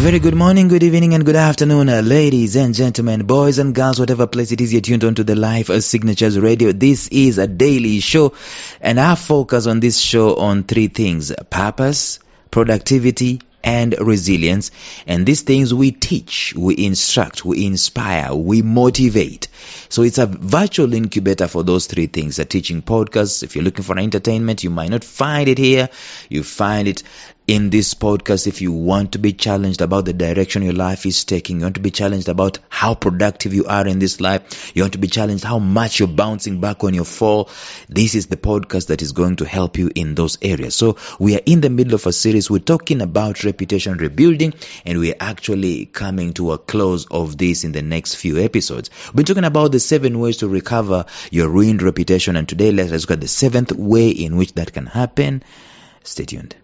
A very good morning, good evening, and good afternoon, ladies and gentlemen, boys and girls, whatever place it is you're tuned on to the Life Signatures Radio. This is a daily show, and I focus on this show on three things: purpose, productivity, and resilience. And these things we teach, we instruct, we inspire, we motivate. So it's a virtual incubator for those three things. A teaching podcast. If you're looking for entertainment, you might not find it here. You find it in this podcast. If you want to be challenged about the direction your life is taking, you want to be challenged about how productive you are in this life, you want to be challenged how much you're bouncing back on your fall, this is the podcast that is going to help you in those areas. So we are in the middle of a series. We're talking about reputation rebuilding, and we're actually coming to a close of this in the next few episodes. We've been talking about the 7 ways to recover your ruined reputation, and today let's look at the 7th way in which that can happen. Stay tuned.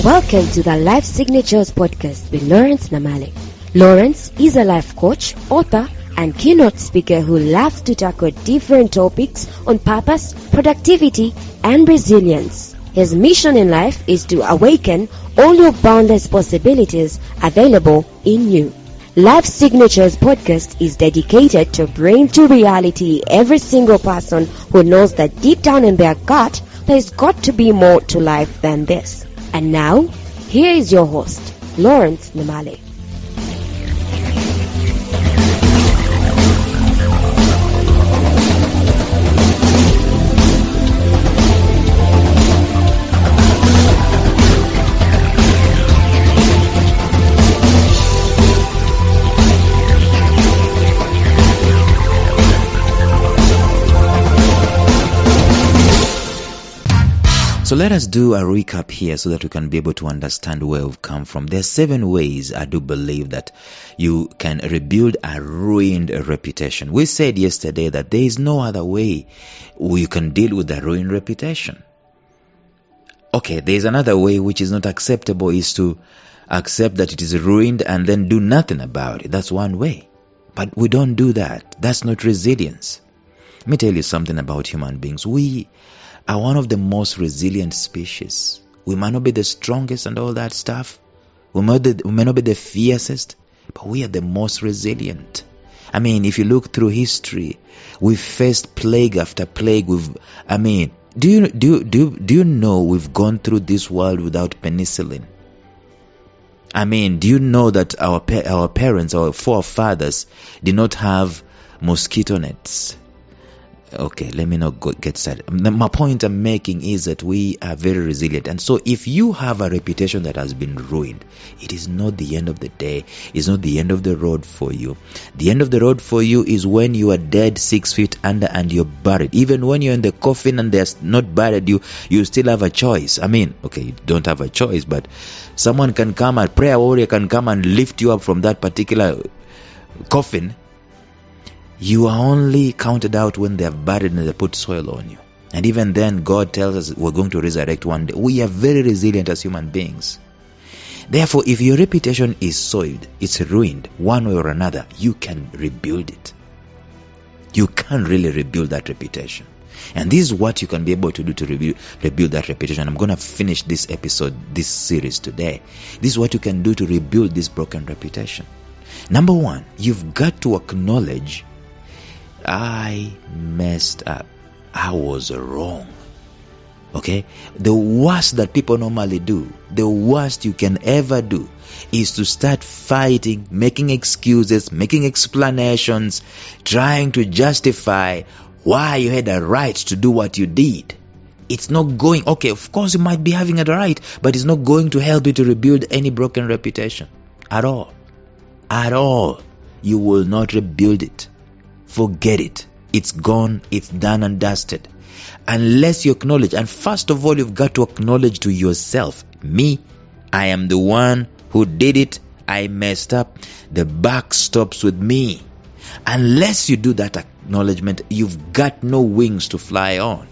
Welcome to the Life Signatures Podcast with Lawrence Namale. Lawrence is a life coach, author, and keynote speaker who loves to tackle different topics on purpose, productivity, and resilience. His mission in life is to awaken all your boundless possibilities available in you. Life Signatures Podcast is dedicated to bring to reality every single person who knows that deep down in their gut, there's got to be more to life than this. And now, here is your host, Lawrence Namale. So let us do a recap here so that we can be able to understand where we've come from. There are 7 ways I do believe that you can rebuild a ruined reputation. We said yesterday that there is no other way you can deal with a ruined reputation. Okay, there is another way which is not acceptable, is to accept that it is ruined and then do nothing about it. That's one way. But we don't do that. That's not resilience. Let me tell you something about human beings. We are one of the most resilient species. We might not be the strongest and all that stuff. We may not be the fiercest, but we are the most resilient. I mean, if you look through history, we've faced plague after plague. Do you know we've gone through this world without penicillin? I mean, do you know that our parents, our forefathers, did not have mosquito nets? Okay, let me not get started. My point I'm making is that we are very resilient. And so if you have a reputation that has been ruined, it is not the end of the day. It's not the end of the road for you. The end of the road for you is when you are dead 6 feet under and you're buried. Even when you're in the coffin and they're not buried, you still have a choice. I mean, okay, you don't have a choice, but someone can come, a prayer warrior can come and lift you up from that particular coffin. You are only counted out when they have buried and they put soil on you. And even then, God tells us we're going to resurrect one day. We are very resilient as human beings. Therefore, if your reputation is soiled, it's ruined one way or another, you can rebuild it. You can really rebuild that reputation. And this is what you can be able to do to rebuild that reputation. I'm going to finish this episode, this series today. This is what you can do to rebuild this broken reputation. Number 1, you've got to acknowledge, I messed up. I was wrong. Okay? The worst that people normally do, the worst you can ever do, is to start fighting, making excuses, making explanations, trying to justify why you had a right to do what you did. It's not going, okay, of course you might be having a right, but it's not going to help you to rebuild any broken reputation. At all. At all. You will not rebuild it. Forget it. It's gone. It's done and dusted. Unless you acknowledge, and first of all, you've got to acknowledge to yourself, me, I am the one who did it. I messed up. The buck stops with me. Unless you do that acknowledgement, you've got no wings to fly on.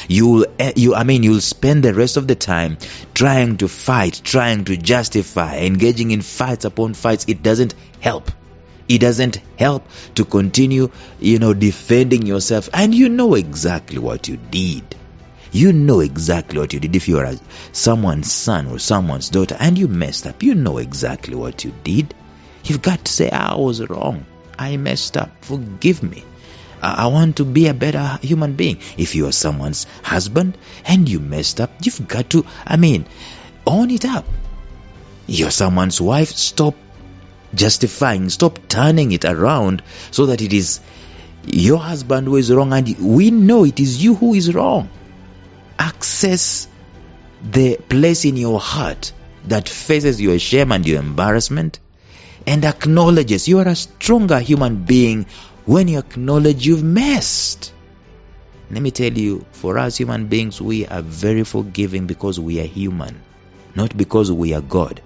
You'll spend the rest of the time trying to fight, trying to justify, engaging in fights upon fights. It doesn't help. It doesn't help to continue, defending yourself. And you know exactly what you did. You know exactly what you did. If you are someone's son or someone's daughter and you messed up, you know exactly what you did. You've got to say, I was wrong. I messed up. Forgive me. I want to be a better human being. If you are someone's husband and you messed up, you've got to, own it up. You're someone's wife, stop justifying, stop turning it around so that it is your husband who is wrong and we know it is you who is wrong. Access the place in your heart that faces your shame and your embarrassment and acknowledges you are a stronger human being when you acknowledge you've messed. Let me tell you, for us human beings, we are very forgiving because we are human, not because we are God.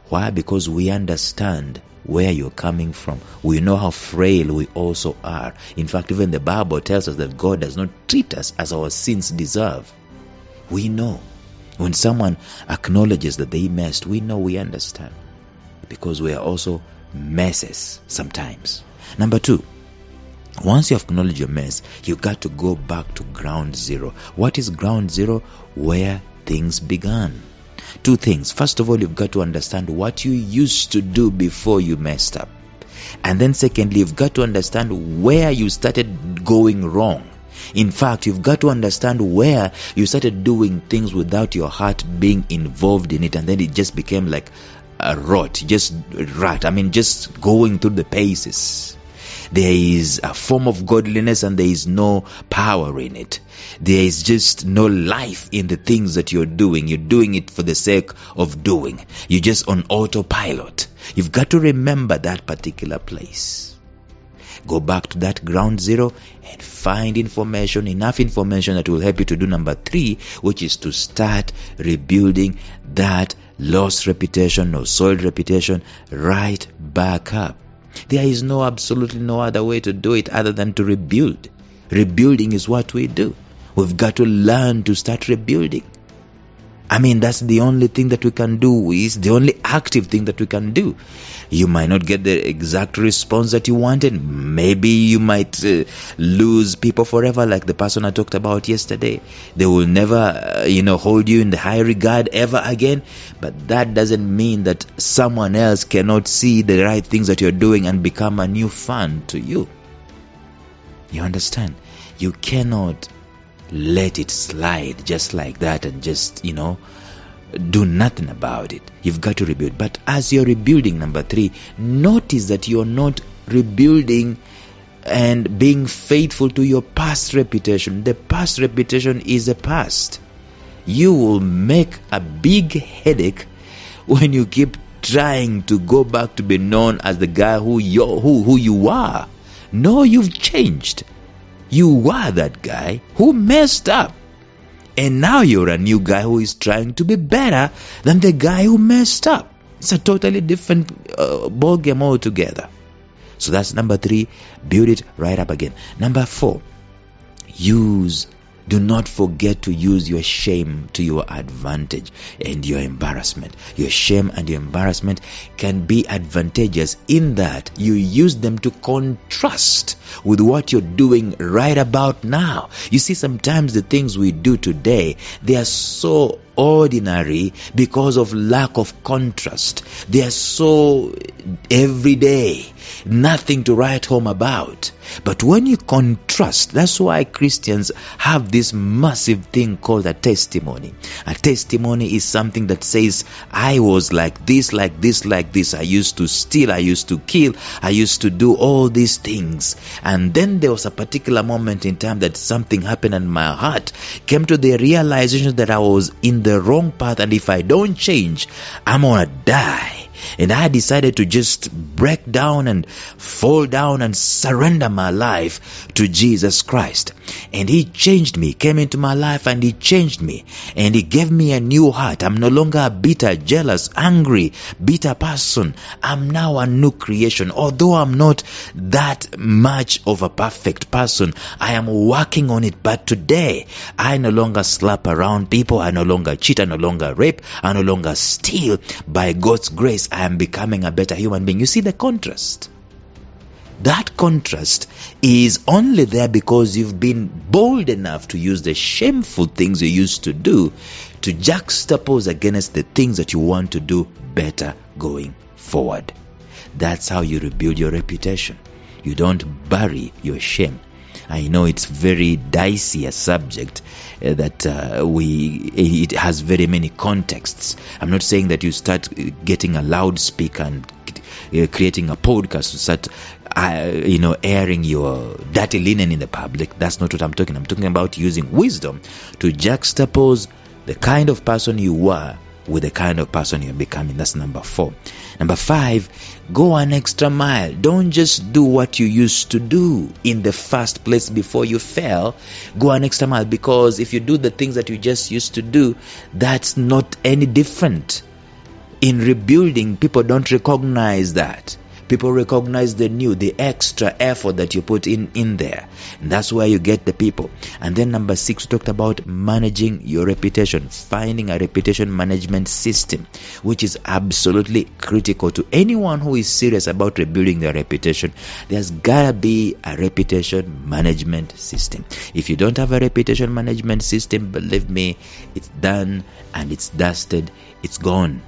Why? Because we understand where you're coming from. We know how frail we also are. In fact, even the Bible tells us that God does not treat us as our sins deserve. We know. When someone acknowledges that they messed, we know, we understand. Because we are also messes sometimes. Number 2, once you acknowledge your mess, you got to go back to ground zero. What is ground zero? Where things began. 2 things. First of all, you've got to understand what you used to do before you messed up. And then secondly, you've got to understand where you started going wrong. In fact, you've got to understand where you started doing things without your heart being involved in it, and then it just became like a rut, just going through the paces. There is a form of godliness and there is no power in it. There is just no life in the things that you're doing. You're doing it for the sake of doing. You're just on autopilot. You've got to remember that particular place. Go back to that ground zero and find enough information that will help you to do number 3, which is to start rebuilding that lost reputation or soiled reputation right back up. There is absolutely no other way to do it other than to rebuild. Rebuilding is what we do. We've got to learn to start rebuilding. That's the only thing that we can do. Is the only active thing that we can do. You might not get the exact response that you wanted. Maybe you might lose people forever, like the person I talked about yesterday. They will never, hold you in the high regard ever again. But that doesn't mean that someone else cannot see the right things that you're doing and become a new fan to you. You understand? You cannot let it slide just like that and just, do nothing about it. You've got to rebuild. But as you're rebuilding, number 3, notice that you're not rebuilding and being faithful to your past reputation. The past reputation is the past. You will make a big headache when you keep trying to go back to be known as the guy who you are. No, you've changed. You were that guy who messed up. And now you're a new guy who is trying to be better than the guy who messed up. It's a totally different ballgame altogether. So that's number 3. Build it right up again. Number 4. Do not forget to use your shame to your advantage and your embarrassment. Your shame and your embarrassment can be advantageous in that you use them to contrast with what you're doing right about now. You see, sometimes the things we do today, they are so ordinary because of lack of contrast. They are so everyday, nothing to write home about. But when you contrast, that's why Christians have this massive thing called a testimony. A testimony is something that says, I was like this, like this, like this. I used to steal, I used to kill, I used to do all these things. And then there was a particular moment in time that something happened and my heart came to the realization that I was in the wrong path, and if I don't change, I'm gonna die. And I decided to just break down and fall down and surrender my life to Jesus Christ. And He changed me, came into my life and He changed me. And He gave me a new heart. I'm no longer a bitter, jealous, angry, bitter person. I'm now a new creation. Although I'm not that much of a perfect person, I am working on it. But today, I no longer slap around people. I no longer cheat. I no longer rape. I no longer steal. By God's grace, I am becoming a better human being. You see the contrast? That contrast is only there because you've been bold enough to use the shameful things you used to do to juxtapose against the things that you want to do better going forward. That's how you rebuild your reputation. You don't bury your shame. I know it's very dicey a subject that it has very many contexts. I'm not saying that you start getting a loudspeaker and creating a podcast to start airing your dirty linen in the public. That's not what I'm talking. I'm talking about using wisdom to juxtapose the kind of person you were with the kind of person you're becoming. That's number 4. Number 5, go an extra mile. Don't just do what you used to do in the first place before you fell. Go an extra mile, because if you do the things that you just used to do, that's not any different. In rebuilding, people don't recognize that. People recognize the new, the extra effort that you put in there. And that's where you get the people. And then number 6, we talked about managing your reputation, finding a reputation management system, which is absolutely critical to anyone who is serious about rebuilding their reputation. There's gotta be a reputation management system. If you don't have a reputation management system, believe me, it's done and it's dusted, it's gone.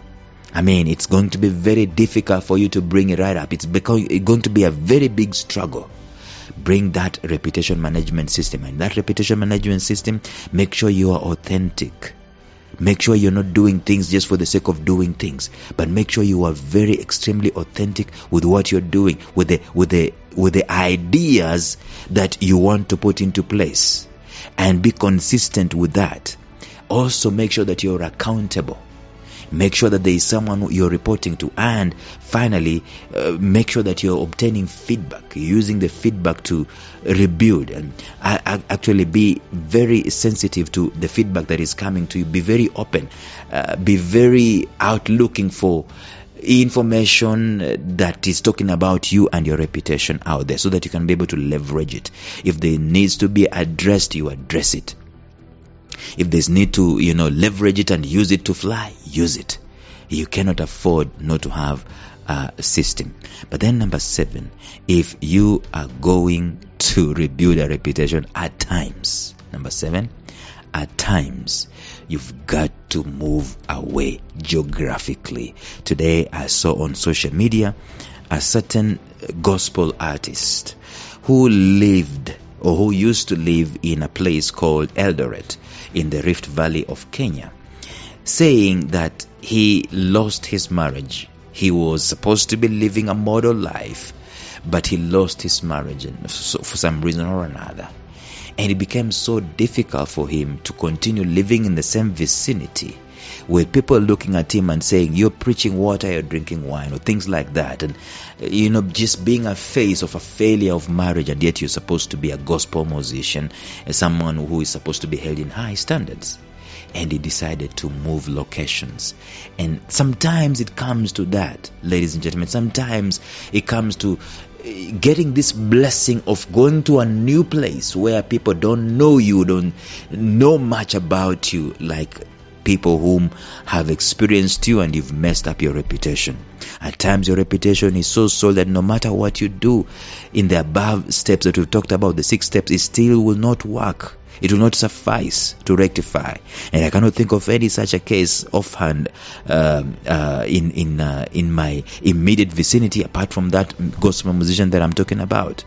I mean, it's going to be very difficult for you to bring it right up. It's going to be a very big struggle. Bring that reputation management system. And that reputation management system, make sure you are authentic. Make sure you're not doing things just for the sake of doing things, but make sure you are very extremely authentic with what you're doing, with the ideas that you want to put into place, and be consistent with that. Also, make sure that you're accountable. Make sure that there is someone you're reporting to. And finally, make sure that you're obtaining feedback, using the feedback to rebuild. And actually be very sensitive to the feedback that is coming to you. Be very open. Be very out looking for information that is talking about you and your reputation out there, so that you can be able to leverage it. If there needs to be addressed, you address it. If there's need to, leverage it and use it to fly, use it. You cannot afford not to have a system. But then number 7, if you are going to rebuild a reputation, at times, number 7, at times, you've got to move away geographically. Today, I saw on social media a certain gospel artist who lived or who used to live in a place called Eldoret in the Rift Valley of Kenya, saying that he lost his marriage. He was supposed to be living a model life, but he lost his marriage for some reason or another. And it became so difficult for him to continue living in the same vicinity, with people looking at him and saying, you're preaching water, you're drinking wine, or things like that. And, just being a face of a failure of marriage, and yet you're supposed to be a gospel musician, someone who is supposed to be held in high standards. And he decided to move locations. And sometimes it comes to that, ladies and gentlemen. Sometimes it comes to getting this blessing of going to a new place where people don't know you, don't know much about you, like people whom have experienced you, and you've messed up your reputation. At times your reputation is so soiled that no matter what you do in the above steps that we've talked about, the 6 steps, it still will not work. It will not suffice to rectify. And I cannot think of any such a case offhand in my immediate vicinity, apart from that gospel musician that I'm talking about.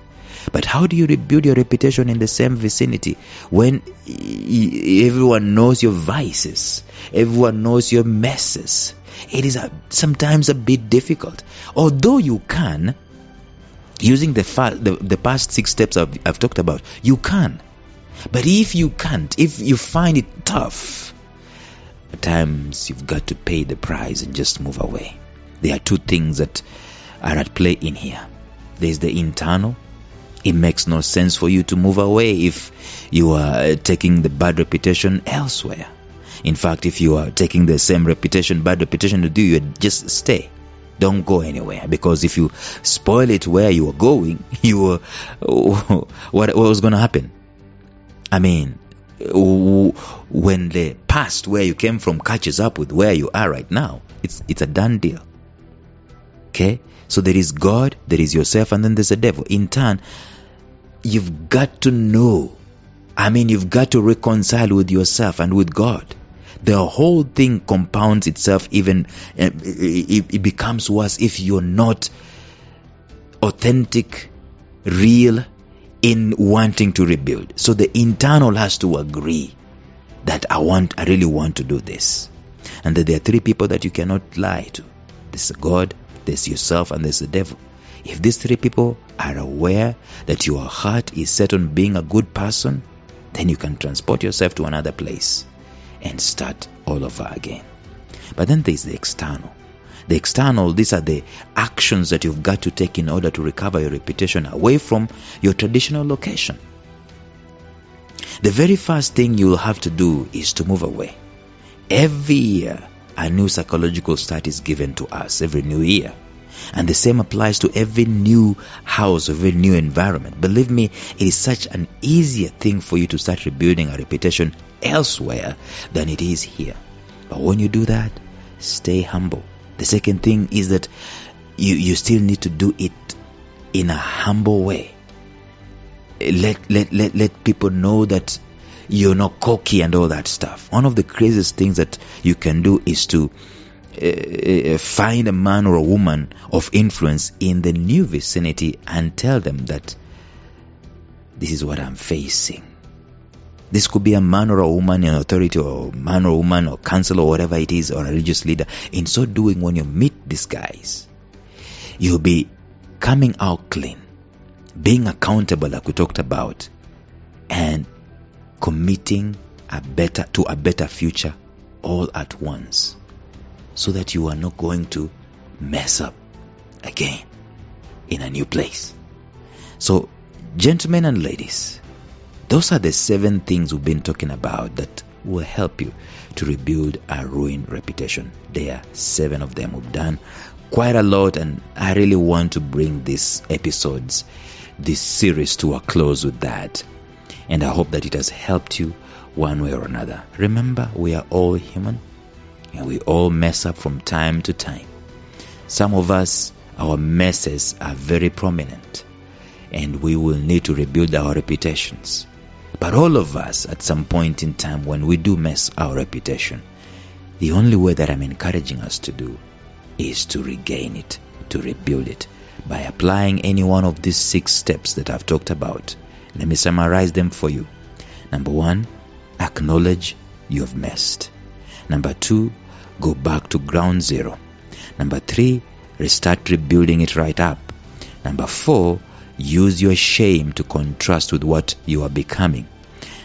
But how do you rebuild your reputation in the same vicinity when everyone knows your vices, everyone knows your messes? It is sometimes a bit difficult. Although you can, using the past 6 steps I've talked about, you can. But if you can't, if you find it tough, at times you've got to pay the price and just move away. There are two things that are at play in here. There's the internal. It makes no sense for you to move away if you are taking the bad reputation elsewhere. In fact, if you are taking the same bad reputation to do, you just stay. Don't go anywhere, because if you spoil it where you are going, what was going to happen? I mean, when the past where you came from catches up with where you are right now, it's a done deal. Okay? So there is God, there is yourself, and then there's the devil. In turn, you've got to know. You've got to reconcile with yourself and with God. The whole thing compounds itself. Even it becomes worse if you're not authentic, real in wanting to rebuild. So the internal has to agree that I really want to do this. And that there are three people that you cannot lie to. There's God, there's yourself, and there's the devil. If these three people are aware that your heart is set on being a good person, then you can transport yourself to another place and start all over again. But then there's the external. The external, these are the actions that you've got to take in order to recover your reputation away from your traditional location. The very first thing you'll have to do is to move away. Every year, a new psychological start is given to us, every new year. And the same applies to every new house, every new environment. Believe me, it is such an easier thing for you to start rebuilding a reputation elsewhere than it is here. But when you do that, stay humble. The second thing is that you still need to do it in a humble way. Let people know that you're not cocky and all that stuff. One of the craziest things that you can do is to find a man or a woman of influence in the new vicinity and tell them that this is what I'm facing. This could be a man or a woman in authority, or man or woman or council or whatever it is, or a religious leader. In so doing, when you meet these guys, you'll be coming out clean, being accountable like we talked about, and committing to a better future all at once, so that you are not going to mess up again in a new place. So, gentlemen and ladies, those are the 7 things we've been talking about that will help you to rebuild a ruined reputation. There are 7 of them. We've done quite a lot, and I really want to bring these episodes, this series, to a close with that. And I hope that it has helped you one way or another. Remember, we are all human, and we all mess up from time to time. Some of us, our messes are very prominent, and we will need to rebuild our reputations. But all of us, at some point in time, when we do mess our reputation, the only way that I'm encouraging us to do is to regain it, to rebuild it, by applying any one of these 6 steps that I've talked about. Let me summarize them for you. Number 1, acknowledge you've messed. Number 2, go back to ground zero. Number 3, restart rebuilding it right up. Number 4, use your shame to contrast with what you are becoming.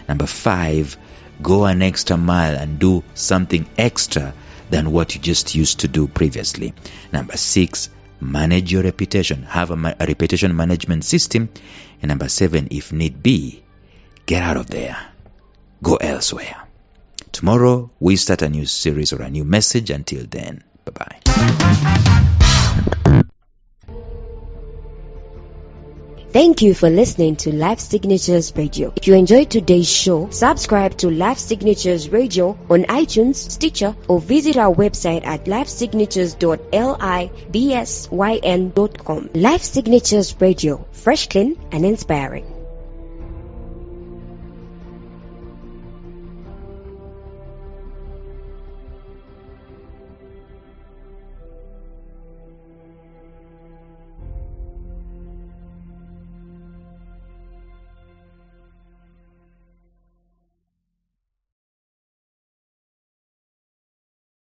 Number 5, go an extra mile and do something extra than what you just used to do previously. Number 6, manage your reputation. Have a reputation management system. And number 7, if need be, get out of there. Go elsewhere. Tomorrow, we start a new series or a new message. Until then, bye-bye. Thank you for listening to Life Signatures Radio. If you enjoyed today's show, subscribe to Life Signatures Radio on iTunes, Stitcher, or visit our website at lifesignatures.libsyn.com. Life Signatures Radio, fresh, clean, and inspiring.